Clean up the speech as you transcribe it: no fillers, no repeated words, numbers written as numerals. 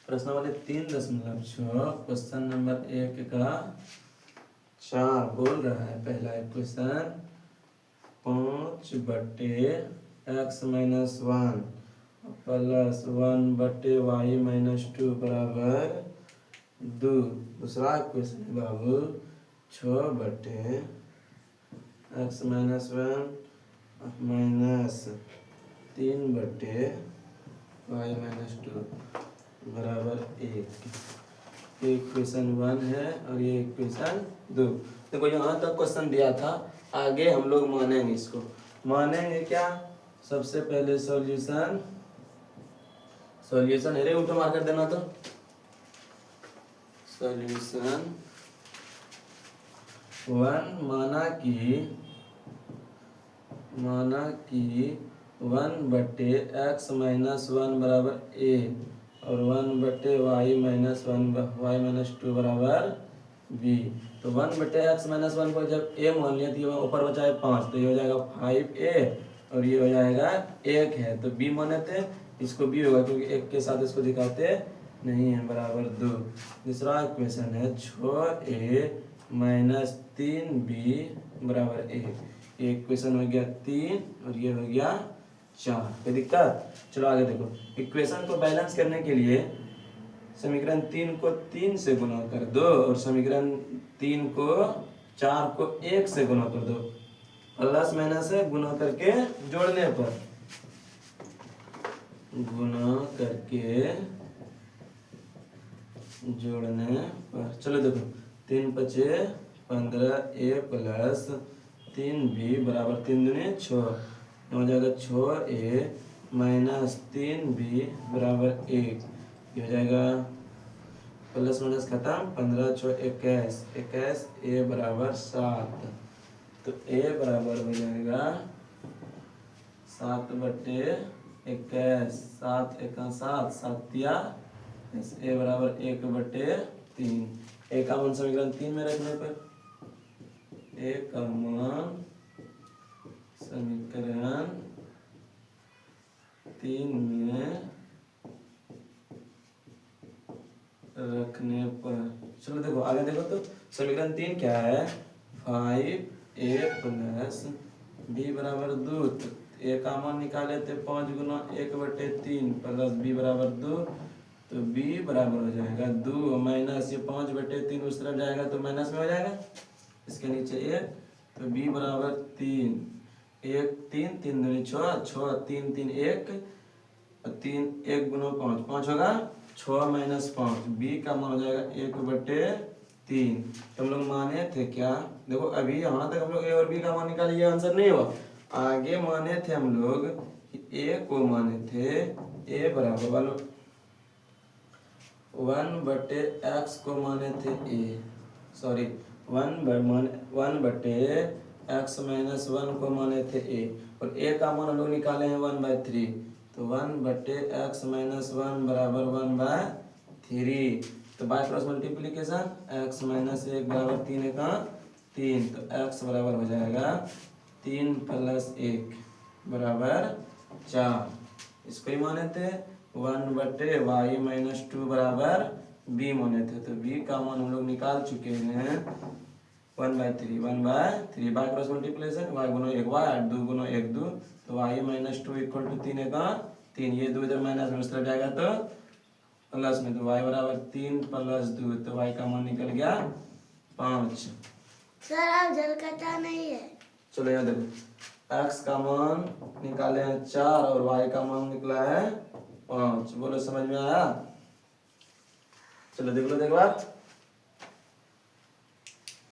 प्रश्न वाले 3.6 question number 1 का 4 बोल रहा है। पहला क्वेश्चन 5/x-1 प्लस 1/y-2 बराबर 2। दूसरा क्वेश्चन है बाबू 6/x-1 माइनस 3/y-2 बराबर 1। ये इक्वेशन 1 है और ये इक्वेशन 2। देखो यहाँ तक क्वेश्चन दिया था, आगे हम लोग मानेंगे इसको। मानेंगे क्या? सबसे पहले सॉल्यूशन अरे उल्टा मार कर देना। तो सॉल्यूशन 1 माना कि 1/x-1 बराबर a और 1/y-2 बराबर b। तो 1/x-1 को जब a मान लिया तो ये ऊपर बचा है 5, तो ये हो जाएगा 5a और ये हो जाएगा 1 है, तो b माने थे, इसको b होगा क्योंकि 1 के साथ इसको दिखाते नहीं है, बराबर 2। दूसरा इक्वेशन है 6a माइनस 3b बराबर 1। ये इक्वेशन हो गया 3 और ये हो गया 4। कोई दिक्कत? चलो आगे देखो। इक्वेशन को बैलेंस करने के लिए समीकरण 3 को 3 से गुणा कर दो और समीकरण 3 को 4 को 1 से गुणा कर दो। प्लस माइनस से गुणा करके जोड़ने पर चलो देखो 3×5 = 15a प्लस 3b बराबर 3 दूनी 6 हो जाएगा 6a माइनस 3b बराबर 1। ये हो जाएगा प्लस माइनस खत्म, 15×6 = 21 a बराबर 7। तो a बराबर हो जाएगा 7/21, 7×1 = 7, 7 a बराबर 1/3। a का मान समीकरण 3 में रखने पर a का मान समीकरण 3 में रखने पर, चलो देखो आगे देखो। तो समीकरण 3 क्या है? 5a प्लस b बराबर 2। तो a का मान निकाले थे 5 × 1/3 प्लस b बराबर 2, तो b बराबर हो जाएगा 2 माइनस ये 5/3 उस तरफ जाएगा तो माइनस में हो जाएगा, इसके नीचे 1, तो b बराबर 3। 1 3 3 दूनी 6, 6 3 3 1 3 1 × 5 5 होगा, 6 माइनस 5, b का मान हो जाएगा 1/3। तो हम लोग माने थे क्या? देखो अभी यहाँ तक हम लोग a और b का मान निकाले, ये आंसर नहीं हुआ। आगे माने थे हम लोग कि a को माने थे a बराबर वालों 1/x को माने थे a, सॉरी 1/x-1 को माने थे a और a का मान हम लोग निकाले हैं 1/3। तो 1/x-1 बराबर 1/3। तो बाय क्रॉस मल्टीप्लीकेशन x-1 बराबर 3 तो x बराबर हो जाएगा 3 + 1 बराबर 4। इसको ही माने थे 1/y-2 बराबर b माने थे। तो b का मान हम लोग निकाल चुके हैं 1/3 by cross multiplication y Guna 1 y 2 गुना 1 2, तो y-2 = 3 ये 2 इधर माइनस में उस तरफ जाएगा तो प्लस में, तो y बराबर 3 + 2, तो y का मान निकल गया 5। सर आप झलकता नहीं है। चलो यहाँ देखो x का मान निकाले हैं 4 और y का मान निकला है 5। बोलो समझ में आया? चलो देख लो एक बार।